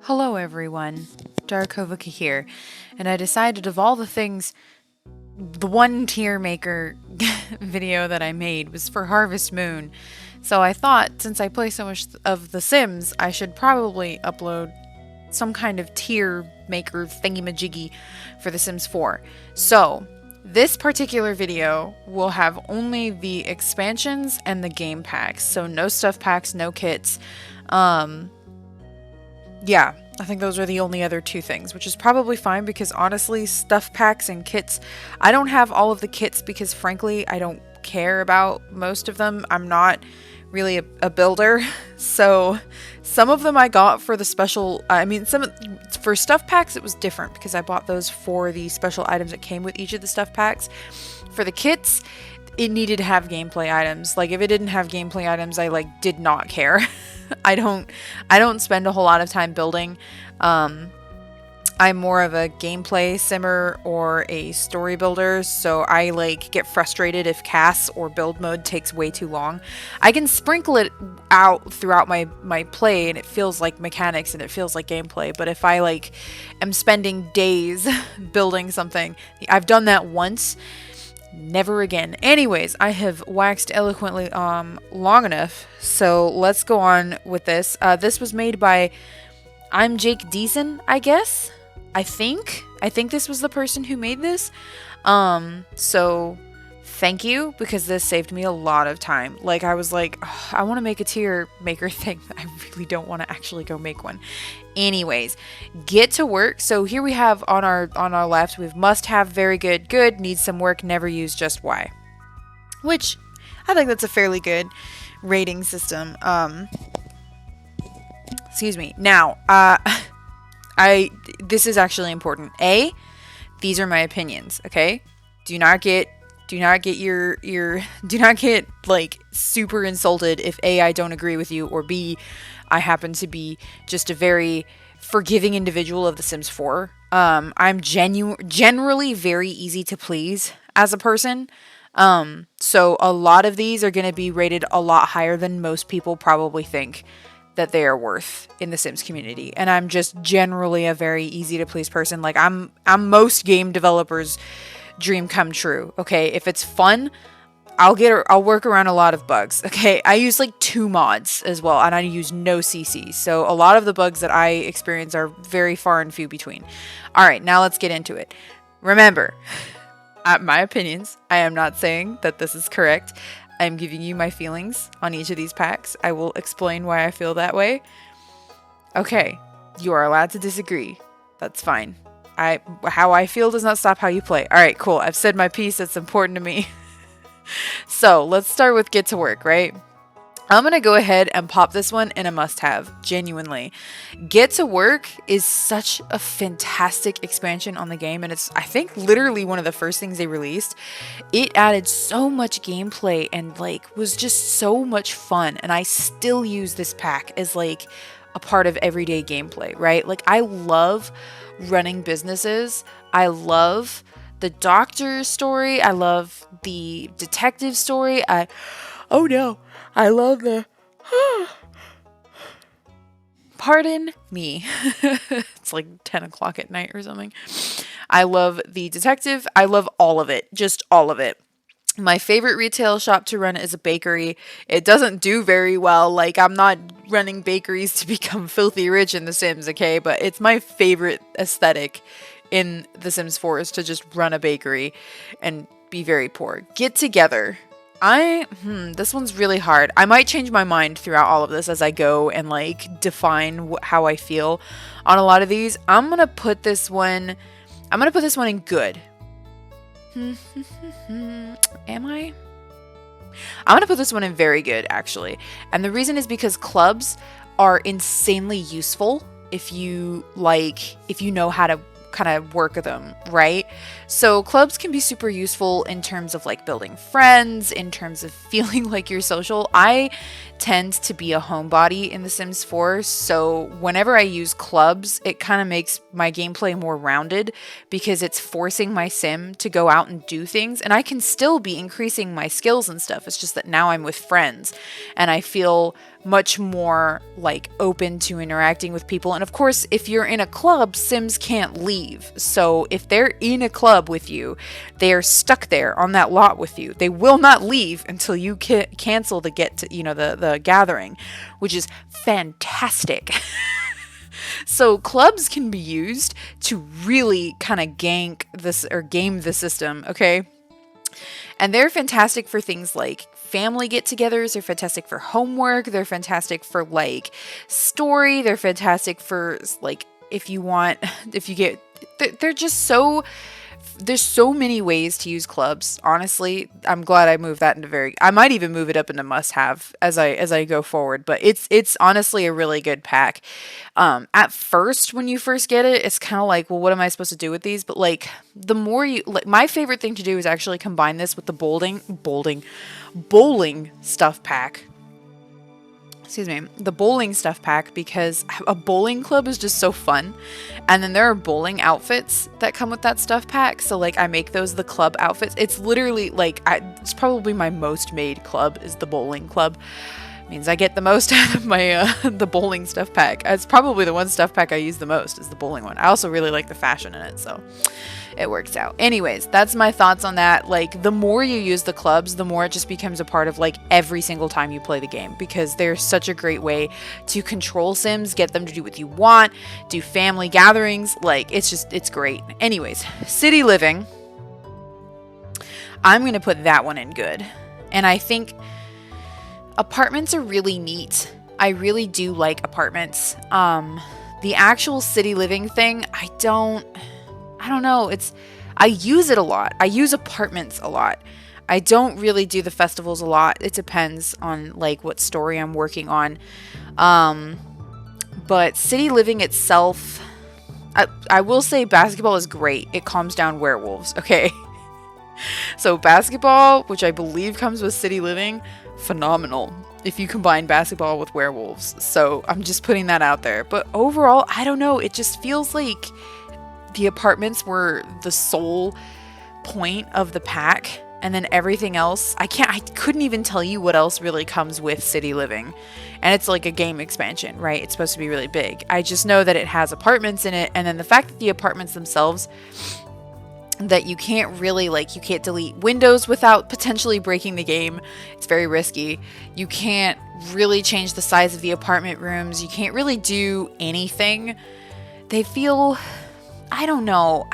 Hello everyone, Darkovika here, and I decided of all the things, the one tier maker video that I made was for Harvest Moon. So I thought, since I play so much of The Sims, I should probably upload some kind of tier maker thingy-majiggy for The Sims 4. So, this particular video will have only the expansions and the game packs. So no stuff packs, no kits. Yeah, I think those are the only other two things, which is probably fine because honestly, stuff packs and kits, I don't have all of the kits because frankly, I don't care about most of them. I'm not really a builder, so some of them I got for the special, for stuff packs it was different because I bought those for the special items that came with each of the stuff packs. For the kits, it needed to have gameplay items. Like if it didn't have gameplay items, I did not care. I don't spend a whole lot of time building. I'm more of a gameplay simmer or a story builder, so I get frustrated if CAS or build mode takes way too long. I can sprinkle it out throughout my play and it feels like mechanics and it feels like gameplay, but if I am spending days building something, I've done that once, never again. Anyways, I have waxed eloquently long enough, so let's go on with this. This was made by I'm Jake Deason, I guess. I think this was the person who made this. So thank you, because this saved me a lot of time. I was like, I want to make a tier maker thing. I really don't want to actually go make one. Anyways, get to work. So here we have on our left, we have must have, very good, good, needs some work, never use, just why. Which I think that's a fairly good rating system. Excuse me. Now, this is actually important. A, these are my opinions, okay? Do not get super insulted if A, I don't agree with you, or B, I happen to be just a very forgiving individual of The Sims 4. I'm generally very easy to please as a person. So a lot of these are going to be rated a lot higher than most people probably think that they are worth in the Sims community. And I'm just generally a very easy to please person. I'm most game developers' dream come true. Okay, if it's fun, I'll work around a lot of bugs. Okay, I use 2 mods as well, and I use no CC. So a lot of the bugs that I experience are very far and few between. All right, now let's get into it. Remember, my opinions. I am not saying that this is correct. I'm giving you my feelings on each of these packs. I will explain why I feel that way. Okay, you are allowed to disagree. That's fine. How I feel does not stop how you play. All right, cool. I've said my piece. That's important to me. So let's start with get to work, right? I'm going to go ahead and pop this one in a must-have, genuinely. Get to Work is such a fantastic expansion on the game, and it's, I think, literally one of the first things they released. It added so much gameplay and, was just so much fun, and I still use this pack as, a part of everyday gameplay, right? I love running businesses. I love the doctor story. I love the detective story. Oh no. I love the... Pardon me. It's 10 o'clock at night or something. I love the detective. I love all of it. Just all of it. My favorite retail shop to run is a bakery. It doesn't do very well. I'm not running bakeries to become filthy rich in The Sims, okay? But it's my favorite aesthetic in The Sims 4 is to just run a bakery and be very poor. Get Together. This one's really hard. I might change my mind throughout all of this as I go and define how I feel on a lot of these. I'm gonna put this one in good. Am I? I'm gonna put this one in very good, actually. And the reason is because clubs are insanely useful if you know how to kind of work them, right? So clubs can be super useful in terms of building friends, in terms of feeling like you're social. I tend to be a homebody in The Sims 4, so whenever I use clubs, it kind of makes my gameplay more rounded because it's forcing my sim to go out and do things, and I can still be increasing my skills and stuff. It's just that now I'm with friends and I feel much more like open to interacting with people. And of course, if you're in a club, Sims can't leave. So if they're in a club with you, they are stuck there on that lot with you. They will not leave until you cancel the the gathering, which is fantastic. So clubs can be used to really kind of gank this or game the system, okay? And they're fantastic for things like family get-togethers, they're fantastic for homework, they're fantastic for like story, they're fantastic for like if you get they're just so there's so many ways to use clubs. Honestly, I'm glad I moved that into I might even move it up into must-have as I go forward, but it's honestly a really good pack. At first, when you first get it, it's kind of like, well, what am I supposed to do with these? But like, the more you like, my favorite thing to do is actually combine this with the bowling stuff pack. Excuse me, the bowling stuff pack, because a bowling club is just so fun. And then there are bowling outfits that come with that stuff pack. So like I make those the club outfits. It's literally like, it's probably my most made club is the bowling club. Means I get the most out of my the bowling stuff pack. It's probably the one stuff pack I use the most is the bowling one. I also really like the fashion in it, so it works out. Anyways, that's my thoughts on that. Like, the more you use the clubs, the more it just becomes a part of like every single time you play the game, because they're such a great way to control Sims, get them to do what you want, do family gatherings. Like, it's great. Anyways, city living, I'm gonna put that one in good. And I think apartments are really neat. I really do like apartments. The actual city living thing, I don't know. I use it a lot. I use apartments a lot. I don't really do the festivals a lot. It depends on like what story I'm working on. But city living itself, I will say basketball is great. It calms down werewolves, okay? So basketball, which I believe comes with city living, phenomenal if you combine basketball with werewolves. So I'm just putting that out there. But overall, I don't know. It just feels like the apartments were the sole point of the pack. And then everything else, I couldn't even tell you what else really comes with city living. And it's like a game expansion, right? It's supposed to be really big. I just know that it has apartments in it. And then the fact that the apartments themselves, that you can't really, like, you can't delete windows without potentially breaking the game. It's very risky. You can't really change the size of the apartment rooms. You can't really do anything. They feel, I don't know.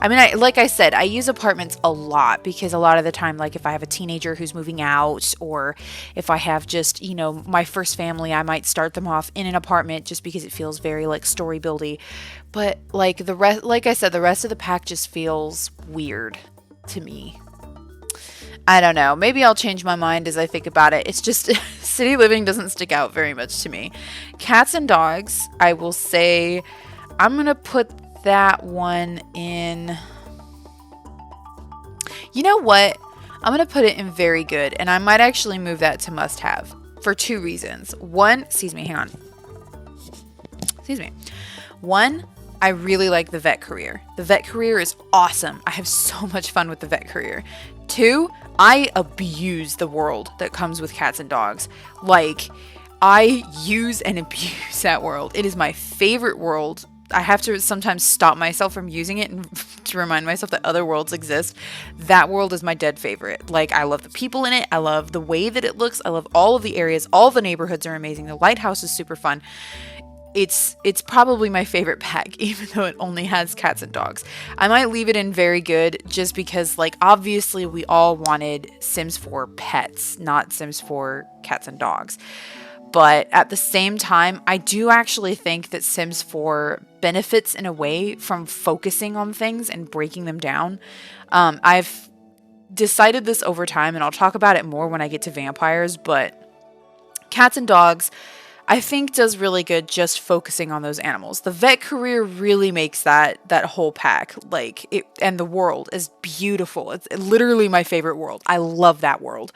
I mean, like I said, I use apartments a lot because a lot of the time, like if I have a teenager who's moving out, or if I have just, my first family, I might start them off in an apartment just because it feels very like story buildy. But like like I said, the rest of the pack just feels weird to me. I don't know. Maybe I'll change my mind as I think about it. It's just city living doesn't stick out very much to me. Cats and dogs, I will say, I'm going to put that one in. You know what? I'm going to put it in very good, and I might actually move that to must have for two reasons. One, One, I really like the vet career. The vet career is awesome. I have so much fun with the vet career. Two, I abuse the world that comes with cats and dogs. Like, I use and abuse that world. It is my favorite world. I have to sometimes stop myself from using it and to remind myself that other worlds exist. That world is my dead favorite. Like, I love the people in it. I love the way that it looks. I love all of the areas. All the neighborhoods are amazing. The lighthouse is super fun. It's probably my favorite pack, even though it only has cats and dogs. I might leave it in very good just because, like, obviously we all wanted Sims 4 pets, not Sims 4 cats and dogs. But at the same time, I do actually think that Sims 4 benefits in a way from focusing on things and breaking them down. I've decided this over time, and I'll talk about it more when I get to vampires, but cats and dogs, I think, does really good just focusing on those animals. The vet career really makes that whole pack, like, it, and the world is beautiful. It's literally my favorite world. I love that world.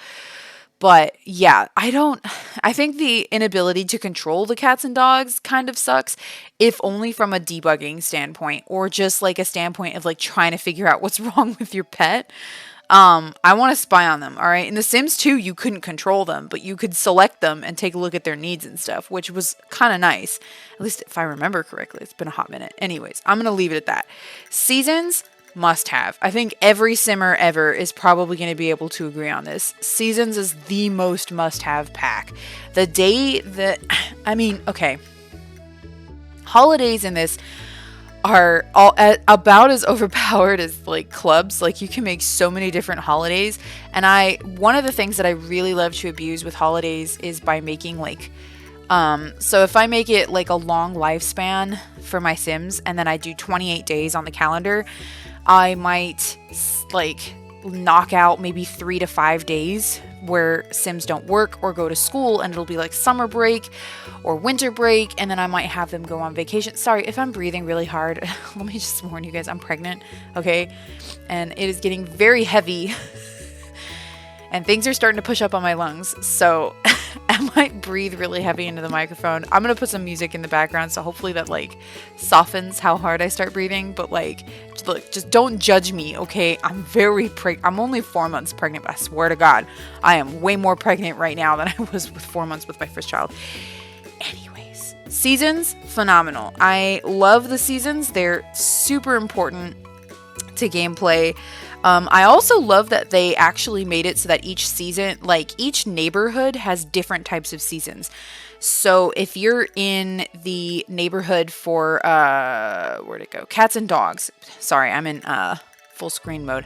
But yeah, I think the inability to control the cats and dogs kind of sucks, if only from a debugging standpoint, or just like a standpoint of like trying to figure out what's wrong with your pet. I want to spy on them, all right? In The Sims 2, you couldn't control them, but you could select them and take a look at their needs and stuff, which was kind of nice. At least if I remember correctly. It's been a hot minute. Anyways, I'm going to leave it at that. Seasons, must have. I think every simmer ever is probably going to be able to agree on this. Seasons is the most must-have pack. The day that... I mean, okay. Holidays in this are all about as overpowered as like clubs. Like you can make so many different holidays, and one of the things that I really love to abuse with holidays is by making like so if I make it like a long lifespan for my Sims and then I do 28 days on the calendar, I might like knock out maybe 3 to 5 days where Sims don't work or go to school, and it'll be like summer break or winter break, and then I might have them go on vacation. Sorry if I'm breathing really hard. Let me just warn you guys, I'm pregnant, okay? And it is getting very heavy and things are starting to push up on my lungs, so I might breathe really heavy into the microphone. I'm gonna put some music in the background, so hopefully that like softens how hard I start breathing. But like, look, just don't judge me, okay? I'm I'm only 4 months pregnant, but I swear to God, I am way more pregnant right now than I was with 4 months with my first child. Anyways, seasons, phenomenal. I love the seasons. They're super important to gameplay. I also love that they actually made it so that each season, like each neighborhood has different types of seasons. So if you're in the neighborhood for, where'd it go? Cats and dogs. Sorry, I'm in full screen mode.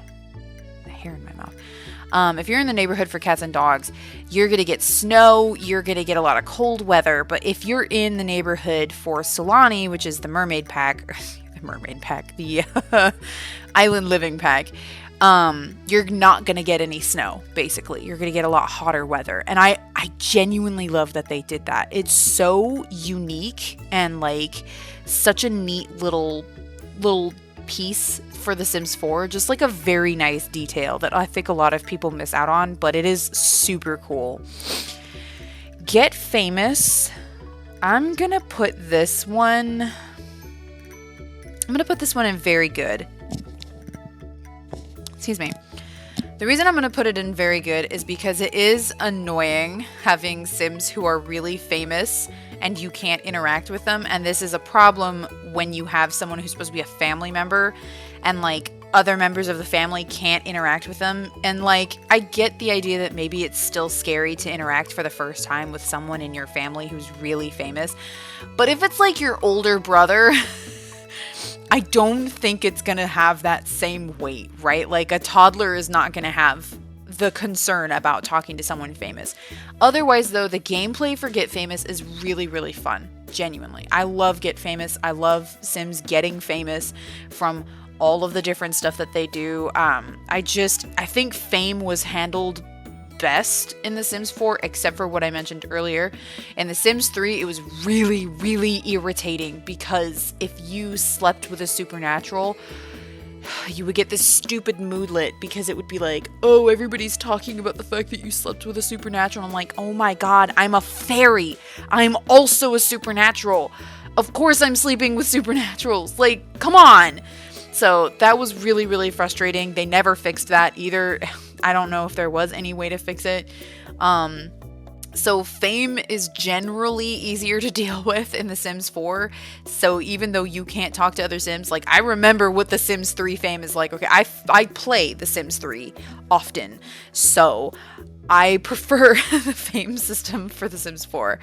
A hair in my mouth. If you're in the neighborhood for cats and dogs, you're going to get snow, you're going to get a lot of cold weather. But if you're in the neighborhood for Solani, which is the mermaid pack, the island living pack, you're not going to get any snow, basically. You're going to get a lot hotter weather. And I genuinely love that they did that. It's so unique and like such a neat little piece for The Sims 4. Just like a very nice detail that I think a lot of people miss out on, but it is super cool. Get famous. I'm going to put this one in very good. Excuse me. The reason I'm going to put it in very good is because it is annoying having Sims who are really famous and you can't interact with them. And this is a problem when you have someone who's supposed to be a family member and like other members of the family can't interact with them. And like, I get the idea that maybe it's still scary to interact for the first time with someone in your family who's really famous. But if it's like your older brother... I don't think it's going to have that same weight, right? Like a toddler is not going to have the concern about talking to someone famous. Otherwise, though, the gameplay for Get Famous is really, really fun. Genuinely. I love Get Famous. I love Sims getting famous from all of the different stuff that they do. I think fame was handled best in The Sims 4, except for what I mentioned earlier. In The Sims 3, it was really, really irritating because if you slept with a supernatural, you would get this stupid moodlet because it would be like, oh, everybody's talking about the fact that you slept with a supernatural. And I'm like, oh my God, I'm a fairy. I'm also a supernatural. Of course I'm sleeping with supernaturals. Like, come on. So that was really, really frustrating. They never fixed that either. I don't know if there was any way to fix it. So fame is generally easier to deal with in The Sims 4. So even though you can't talk to other Sims, like I remember what The Sims 3 fame is like. Okay, I play The Sims 3 often. So I prefer the fame system for The Sims 4.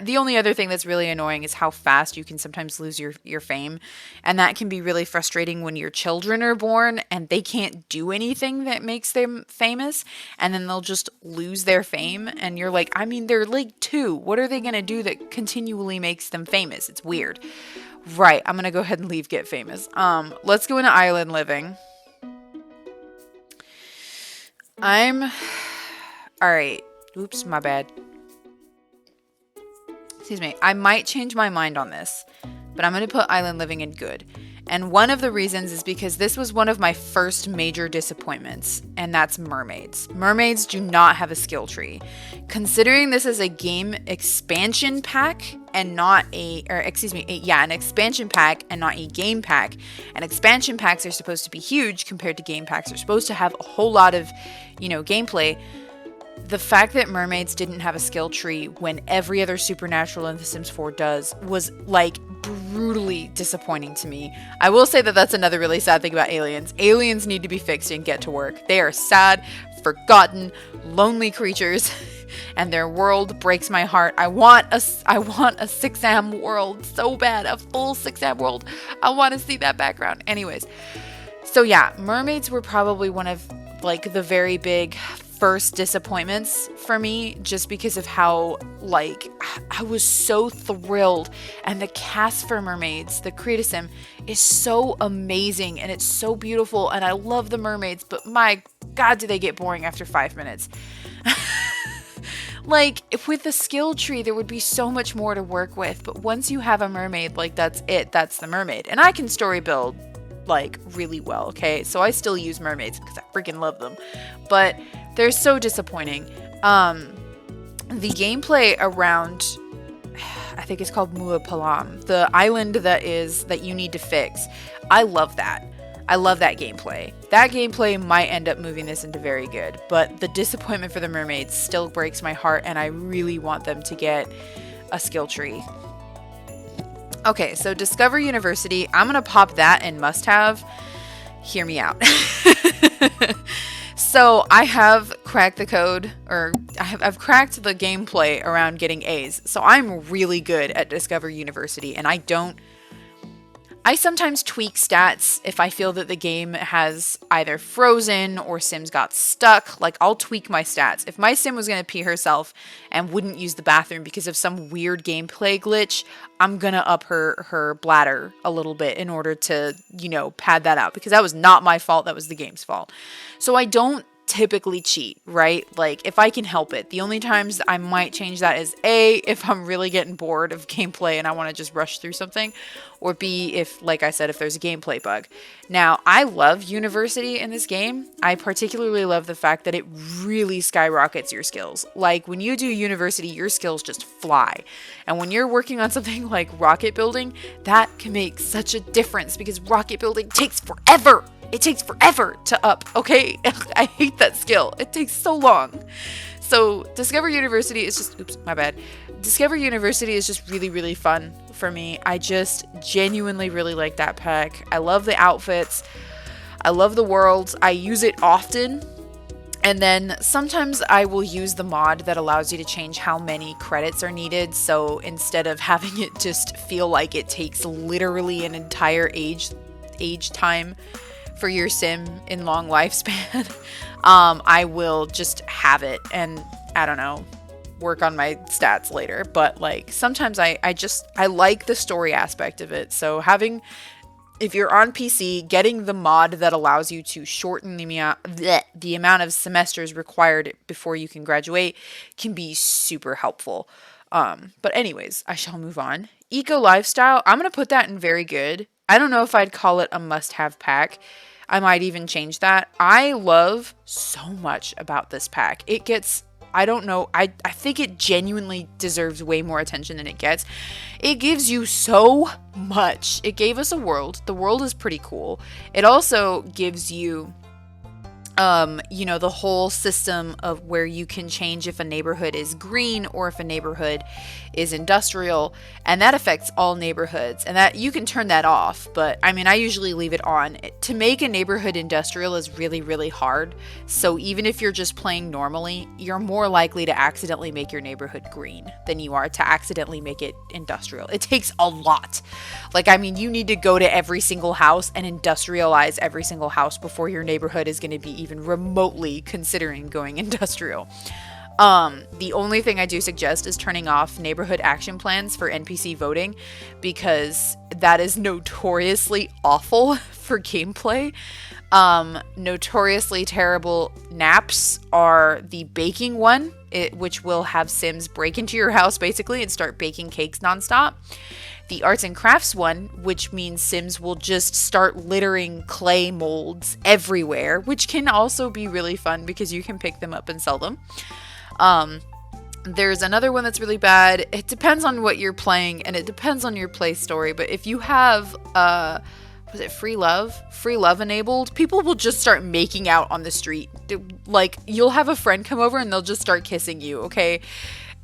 The only other thing that's really annoying is how fast you can sometimes lose your fame. And that can be really frustrating when your children are born and they can't do anything that makes them famous. And then they'll just lose their fame. And you're like, I mean, they're like 2. What are they going to do that continually makes them famous? It's weird. Right, I'm going to go ahead and leave Get Famous. Let's go into Island Living. Alright. Oops, my bad. Excuse me. I might change my mind on this, but I'm going to put Island Living in good. And one of the reasons is because this was one of my first major disappointments, and that's mermaids. Mermaids do not have a skill tree. Considering this is a game expansion pack, and not an expansion pack and not a game pack. And expansion packs are supposed to be huge compared to game packs. They're supposed to have a whole lot of, gameplay. The fact that mermaids didn't have a skill tree when every other supernatural in The Sims 4 does was like brutally disappointing to me. I will say that that's another really sad thing about aliens. Aliens need to be fixed and get to work. They are sad, forgotten, lonely creatures, and their world breaks my heart. I want a 6am world so bad, a full 6am world. I want to see that background. Anyways, so yeah, mermaids were probably one of like the very big first disappointments for me, just because of how I was so thrilled, and the cast for mermaids, the Create a Sim, is so amazing and it's so beautiful, and I love the mermaids, but my god, do they get boring after 5 minutes. If with the skill tree there would be so much more to work with, but once you have a mermaid, that's it, that's the mermaid. And I can story build really well, okay? So I still use mermaids because I freaking love them, but they're so disappointing. The gameplay around, I think it's called Muapalam, the island that you need to fix, I love that. I love that gameplay. That gameplay might end up moving this into very good, but the disappointment for the mermaids still breaks my heart, and I really want them to get a skill tree. Okay, so Discover University, I'm going to pop that in must-have. Hear me out. So I have cracked the code, or I've cracked the gameplay around getting A's. So I'm really good at Discover University, and I sometimes tweak stats if I feel that the game has either frozen or Sims got stuck. I'll tweak my stats. If my Sim was going to pee herself and wouldn't use the bathroom because of some weird gameplay glitch, I'm going to up her bladder a little bit in order to, pad that out, because that was not my fault. That was the game's fault. So I don't typically cheat, right? If I can help it. The only times I might change that is A, if I'm really getting bored of gameplay and I want to just rush through something, or B, if, like I said, if there's a gameplay bug. Now, I love University in this game. I particularly love the fact that it really skyrockets your skills. When you do University, your skills just fly. And when you're working on something like rocket building, that can make such a difference, because rocket building takes forever. It takes forever to up, okay? I hate that skill. It takes so long. So Discover University is just, Discover University is just really, really fun for me. I just genuinely really like that pack. I love the outfits. I love the worlds. I use it often. And then sometimes I will use the mod that allows you to change how many credits are needed. So instead of having it just feel like it takes literally an entire age time for your Sim in long lifespan, I will just have it and, I don't know, work on my stats later. But sometimes I like the story aspect of it. So if you're on PC, getting the mod that allows you to shorten the amount of semesters required before you can graduate can be super helpful. But anyways, I shall move on. Eco Lifestyle, I'm going to put that in very good. I don't know if I'd call it a must-have pack. I might even change that. I love so much about this pack. It gets, I don't know, I think it genuinely deserves way more attention than it gets. It gives you so much. It gave us a world. The world is pretty cool. It also gives you the whole system of where you can change if a neighborhood is green or if a neighborhood is industrial, and that affects all neighborhoods, and that you can turn that off, but I usually leave it on. To make a neighborhood industrial is really, really hard, so even if you're just playing normally, you're more likely to accidentally make your neighborhood green than you are to accidentally make it industrial. It takes a lot. You need to go to every single house and industrialize every single house before your neighborhood is going to be even remotely considering going industrial. The only thing I do suggest is turning off neighborhood action plans for NPC voting, because that is notoriously awful for gameplay. Notoriously terrible naps are the baking one, which will have Sims break into your house basically and start baking cakes nonstop. The arts and crafts one, which means Sims will just start littering clay molds everywhere, which can also be really fun because you can pick them up and sell them. There's another one that's really bad. It depends on what you're playing, and it depends on your play story. But if you have, was it free love? Free love enabled, people will just start making out on the street. Like, you'll have a friend come over and they'll just start kissing you, okay?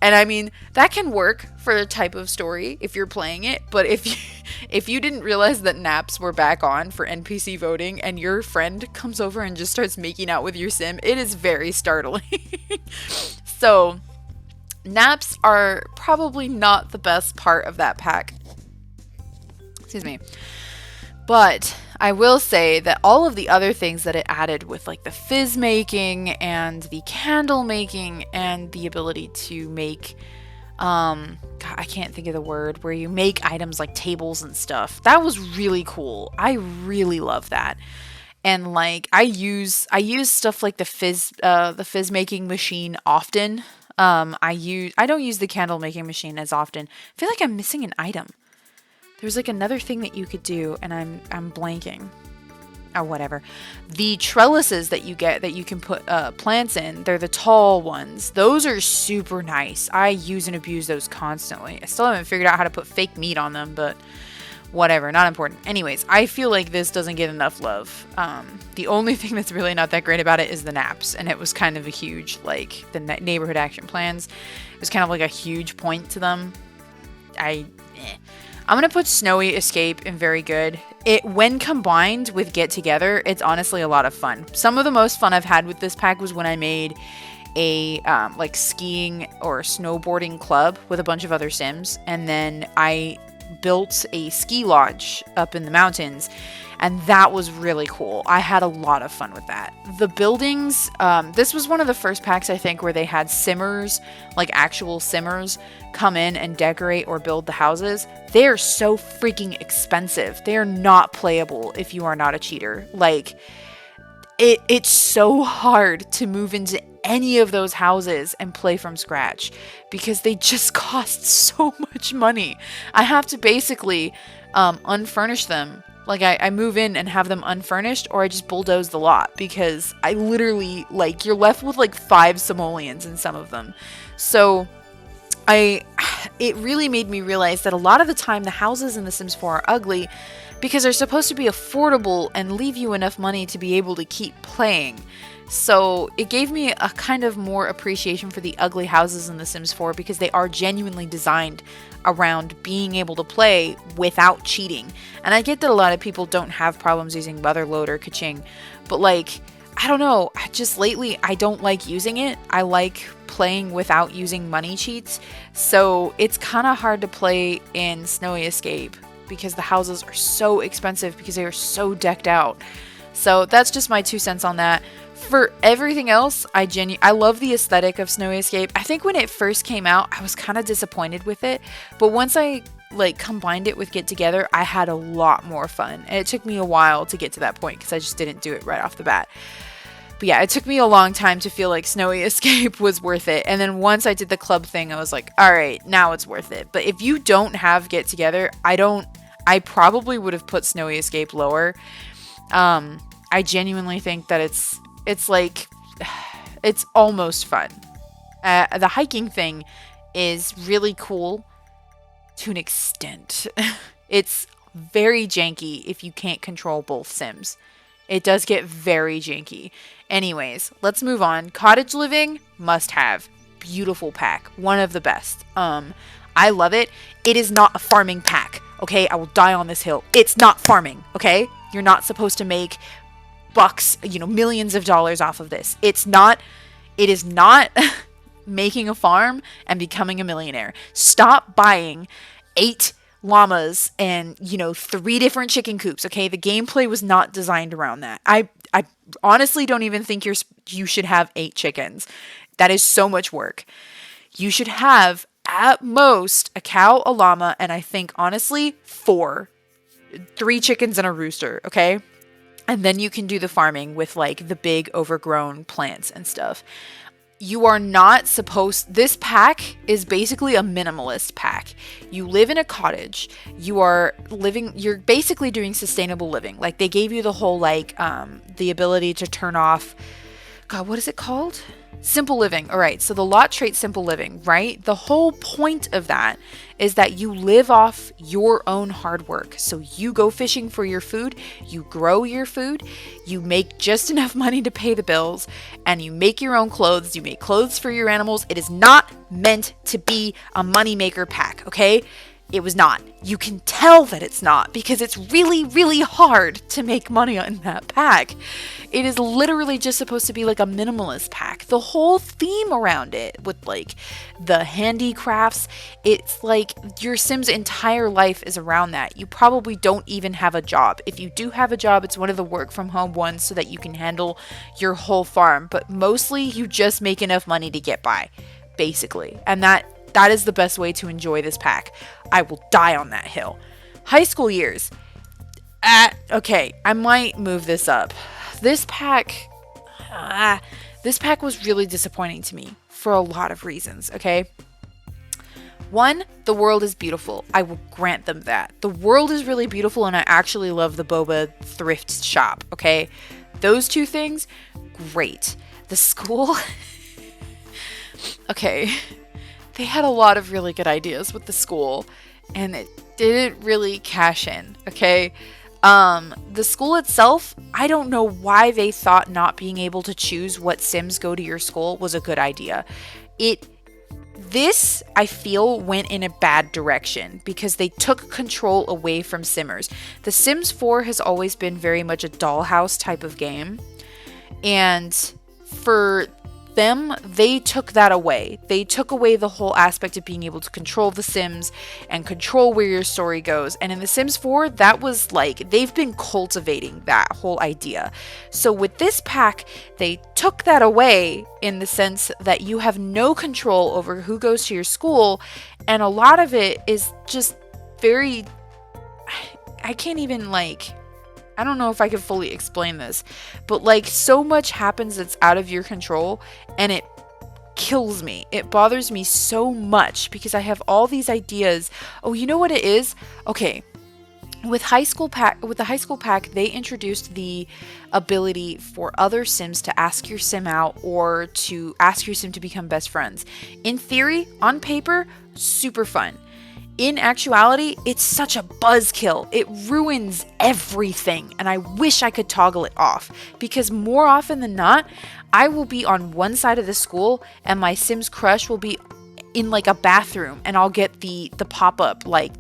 And I mean, that can work for the type of story if you're playing it, but if you didn't realize that naps were back on for NPC voting and your friend comes over and just starts making out with your sim, it is very startling. So, naps are probably not the best part of that pack. Excuse me. But I will say that all of the other things that it added with like the fizz making and the candle making and the ability to make, God, I can't think of the word, where you make items like tables and stuff. That was really cool. I really love that. And like I use stuff like the fizz making machine often. I don't use the candle making machine as often. I feel like I'm missing an item. There's like another thing that you could do, and I'm blanking. Oh, whatever. The trellises that you get that you can put plants in, they're the tall ones. Those are super nice. I use and abuse those constantly. I still haven't figured out how to put fake meat on them, but whatever, not important. Anyways, I feel like this doesn't get enough love. The only thing that's really not that great about it is the naps, and it was kind of a huge, like, the neighborhood action plans. It was kind of like a huge point to them. I'm going to put Snowy Escape in very good. When combined with Get Together, it's honestly a lot of fun. Some of the most fun I've had with this pack was when I made a like skiing or snowboarding club with a bunch of other Sims, and then I built a ski lodge up in the mountains, and that was really cool. I had a lot of fun with that. The buildings, this was one of the first packs, I think, where they had simmers, like actual simmers, come in and decorate or build the houses. They are so freaking expensive. They are not playable if you are not a cheater. Like, it's so hard to move into any of those houses and play from scratch because they just cost so much money. I have to basically unfurnish them. Like, I move in and have them unfurnished, or I just bulldoze the lot because I literally, like, you're left with like 5 simoleons in some of them. So it really made me realize that a lot of the time the houses in The Sims 4 are ugly because they're supposed to be affordable and leave you enough money to be able to keep playing. So it gave me a kind of more appreciation for the ugly houses in The Sims 4 because they are genuinely designed around being able to play without cheating. And I get that a lot of people don't have problems using Motherload or Kaching, but like, I don't know, just lately I don't like using it. I like playing without using money cheats. So it's kind of hard to play in Snowy Escape because the houses are so expensive because they are so decked out. So that's just my 2 cents on that. For everything else, I love the aesthetic of Snowy Escape. I think when it first came out, I was kind of disappointed with it, but once I like combined it with Get Together, I had a lot more fun, and it took me a while to get to that point because I just didn't do it right off the bat. But yeah, it took me a long time to feel like Snowy Escape was worth it, and then once I did the club thing, I was like, all right, now it's worth it. But if you don't have Get Together, I probably would have put Snowy Escape lower. I genuinely think that it's like, it's almost fun. The hiking thing is really cool to an extent. It's very janky if you can't control both Sims. It does get very janky. Anyways, let's move on. Cottage living, must have. Beautiful pack. One of the best. I love it. It is not a farming pack. Okay, I will die on this hill. It's not farming. Okay, you're not supposed to make bucks, millions of dollars off of this. It is not making a farm and becoming a millionaire. Stop buying 8 llamas and 3 different chicken coops. Okay, the gameplay was not designed around that. I honestly don't even think you should have 8 chickens. That is so much work. You should have at most a cow, a llama, and I think honestly 3 chickens and a rooster. Okay, and then you can do the farming with like the big overgrown plants and stuff. You are not supposed... This pack is basically a minimalist pack. You live in a cottage. You're basically doing sustainable living. Like, they gave you the whole, like, the ability to turn off... God, what is it called? Simple living. All right. So the lot trait simple living, right? The whole point of that is that you live off your own hard work. So you go fishing for your food, you grow your food, you make just enough money to pay the bills, and you make your own clothes. You make clothes for your animals. It is not meant to be a moneymaker pack, okay? It was not. You can tell that it's not because it's really, really hard to make money on that pack. It is literally just supposed to be like a minimalist pack. The whole theme around it with like the handicrafts, it's like your Sim's entire life is around that. You probably don't even have a job. If you do have a job, it's one of the work from home ones so that you can handle your whole farm. But mostly you just make enough money to get by, basically. And that is the best way to enjoy this pack. I will die on that hill. High school years. Okay, I might move this up. This pack was really disappointing to me for a lot of reasons, okay? One, the world is beautiful. I will grant them that. The world is really beautiful and I actually love the boba thrift shop, okay? Those two things, great. The school, okay. They had a lot of really good ideas with the school and it didn't really cash in, okay? The school itself, I don't know why they thought not being able to choose what Sims go to your school was a good idea. This, I feel, went in a bad direction because they took control away from Simmers. The Sims 4 has always been very much a dollhouse type of game. And for them, they took that away. They took away the whole aspect of being able to control the Sims and control where your story goes. And in The Sims 4, that was like, they've been cultivating that whole idea. So with this pack, they took that away in the sense that you have no control over who goes to your school. And a lot of it is just very, I can't even like, I don't know if I can fully explain this, but like so much happens that's out of your control and it kills me. It bothers me so much because I have all these ideas. Oh, you know what it is? Okay. With the high school pack, they introduced the ability for other Sims to ask your Sim out or to ask your Sim to become best friends. In theory, on paper, super fun. In actuality, it's such a buzzkill. It ruins everything, and I wish I could toggle it off because more often than not, I will be on one side of the school and my Sim's crush will be in like a bathroom and I'll get the pop-up like,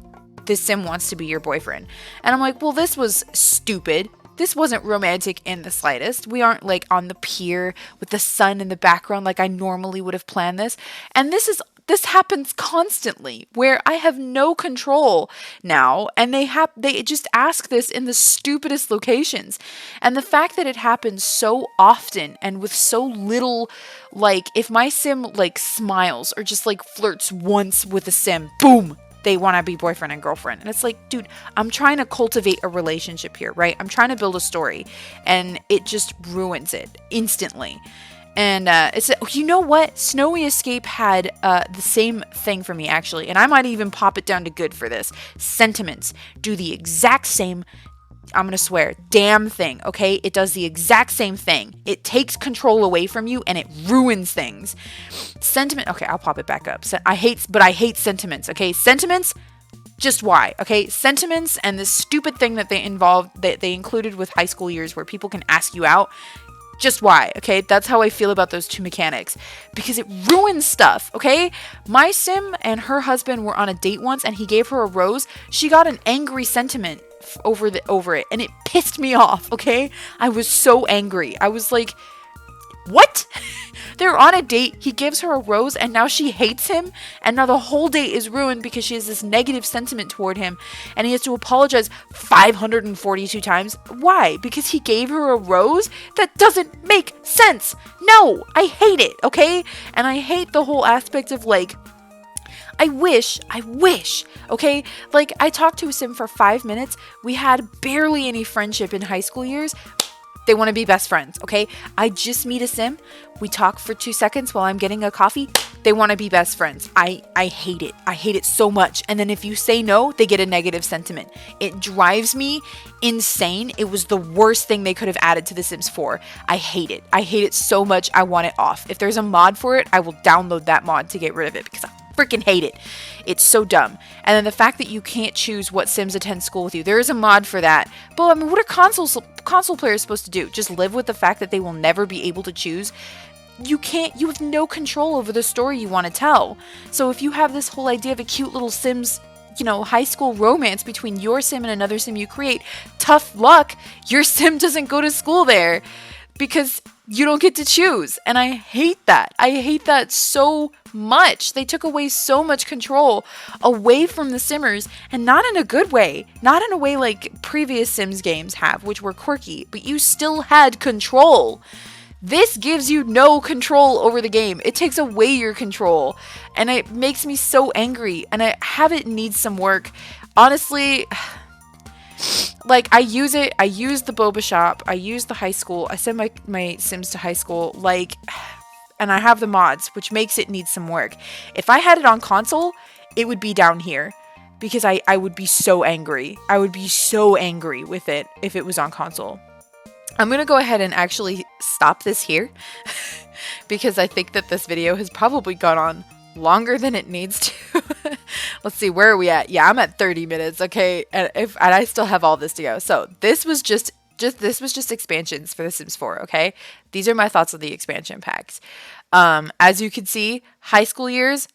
this Sim wants to be your boyfriend. And I'm like, well, this was stupid. This wasn't romantic in the slightest. We aren't like on the pier with the sun in the background like I normally would have planned this. And this happens constantly where I have no control now and they just ask this in the stupidest locations. And the fact that it happens so often and with so little, like if my Sim like smiles or just like flirts once with a Sim, boom, they want to be boyfriend and girlfriend. And it's like, dude, I'm trying to cultivate a relationship here, right? I'm trying to build a story and it just ruins it instantly. And you know what? Snowy Escape had the same thing for me, actually. And I might even pop it down to good for this. Sentiments do the exact same, I'm going to swear, damn thing, okay? It does the exact same thing. It takes control away from you and it ruins things. Sentiment, okay, I'll pop it back up. I hate sentiments, okay? Sentiments, just why, okay? Sentiments and this stupid thing that they included with high school years where people can ask you out. Just why, okay? That's how I feel about those two mechanics. Because it ruins stuff, okay? My Sim and her husband were on a date once and he gave her a rose. She got an angry sentiment over it and it pissed me off, okay? I was so angry. I was like, what? They're on a date, he gives her a rose, and now she hates him, and now the whole date is ruined because she has this negative sentiment toward him, and he has to apologize 542 times. Why? Because he gave her a rose? That doesn't make sense! No! I hate it, okay? And I hate the whole aspect of, like, I wish, okay? Like, I talked to a Sim for 5 minutes. We had barely any friendship in high school years. They want to be best friends, okay? I just meet a sim. We talk for 2 seconds while I'm getting a coffee. They want to be best friends. I hate it. I hate it so much. And then if you say no, they get a negative sentiment. It drives me insane. It was the worst thing they could have added to The Sims 4. I hate it. I hate it so much. I want it off. If there's a mod for it, I will download that mod to get rid of it because I freaking hate it. It's so dumb. And then the fact that you can't choose what Sims attend school with you. There is a mod for that. But I mean, what are console players supposed to do? Just live with the fact that they will never be able to choose? You have no control over the story you want to tell. So if you have this whole idea of a cute little Sims, high school romance between your sim and another sim you create, tough luck. Your sim doesn't go to school there because you don't get to choose. And I hate that. I hate that so much. They took away so much control away from the simmers, and not in a good way. Not in a way like previous Sims games have, which were quirky, but you still had control. This gives you no control over the game. It takes away your control, and it makes me so angry, and I have it needs some work. Honestly, like, I use the boba shop, I use the high school, I send my Sims to high school, like, and I have the mods, which makes it need some work. If I had it on console, it would be down here, because I would be so angry. I would be so angry with it if it was on console. I'm going to go ahead and actually stop this here because I think that this video has probably gone on longer than it needs to. Let's see, where are we at? Yeah, I'm at 30 minutes. Okay. And I still have all this to go. So this was just expansions for The Sims 4. Okay. These are my thoughts on the expansion packs. As you can see, high school years,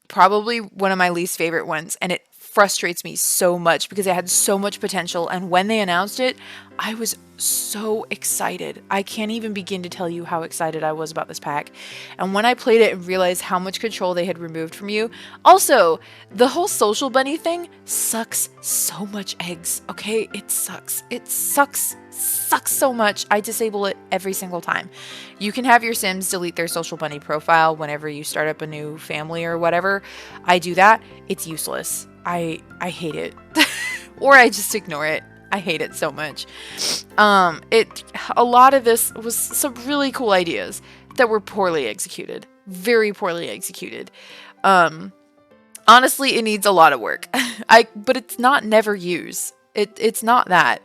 probably one of my least favorite ones. And it frustrates me so much because it had so much potential, and when they announced it, I was so excited. I can't even begin to tell you how excited I was about this pack. And when I played it and realized how much control they had removed from you. Also, the whole social bunny thing sucks so much eggs, okay? It sucks. It sucks so much. I disable it every single time. You can have your Sims delete their social bunny profile whenever you start up a new family or whatever. I do that. It's useless. I hate it. Or I just ignore it. I hate it so much. A lot of this was some really cool ideas that were poorly executed. Very poorly executed. Honestly, it needs a lot of work. But it's not never use. It's not that.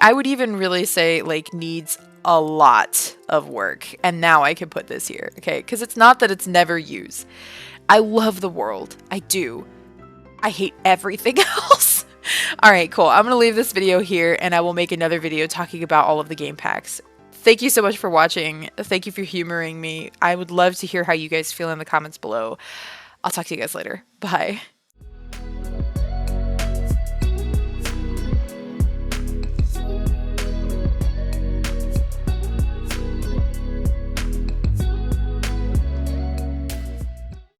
I would even really say, like, needs a lot of work. And now I can put this here, okay? Because it's not that it's never use. I love the world. I do. I hate everything else. Alright, cool. I'm going to leave this video here, and I will make another video talking about all of the game packs. Thank you so much for watching. Thank you for humoring me. I would love to hear how you guys feel in the comments below. I'll talk to you guys later. Bye.